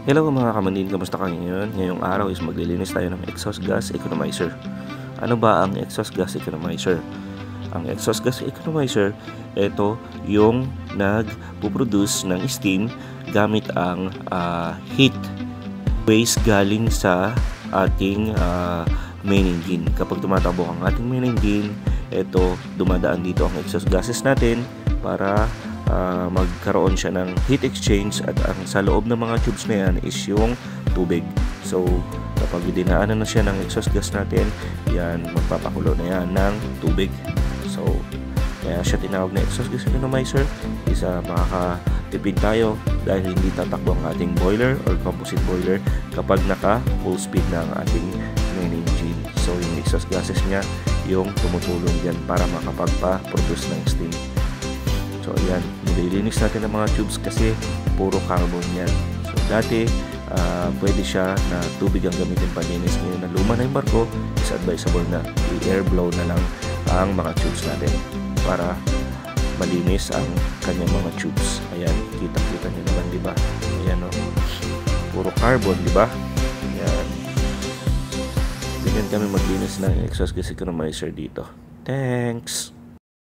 Hello mga kamandin, kamusta kayo ngayon? Ngayong araw is maglilinis tayo ng exhaust gas economizer. Ano ba ang exhaust gas economizer? Ang exhaust gas economizer, ito yung nagpo-produce ng steam gamit ang heat waste galing sa ating main engine. Kapag tumatakbo ang ating main engine, ito dumadaan dito ang exhaust gases natin para magkaroon siya ng heat exchange, at ang sa loob ng mga tubes na yan is yung tubig. So kapag dinaanan na siya ng exhaust gas natin, yan magpapakulo na yan ng tubig. So kaya siya tinawag na exhaust gas economizer. Isa makakatipid tayo dahil hindi tatakbo ang ating boiler or composite boiler kapag naka full speed na ang ating main engine. So yung exhaust gases niya yung tumutulong dyan para makapagpa-produce ng steam. So ayan, nililinis natin ang mga tubes kasi puro carbon yan. So dati pwede siya na tubig ang gamitin panlinis. Ngayon na luma na yung barko, is advisable na i-air blow na lang ang mga tubes natin para malinis ang kanyang mga tubes. Ayan, kita-kita nyo naman, diba? Ayan o, puro carbon, diba? Ayan, ganyan kami maglinis ng exhaust gas economizer dito. Thanks!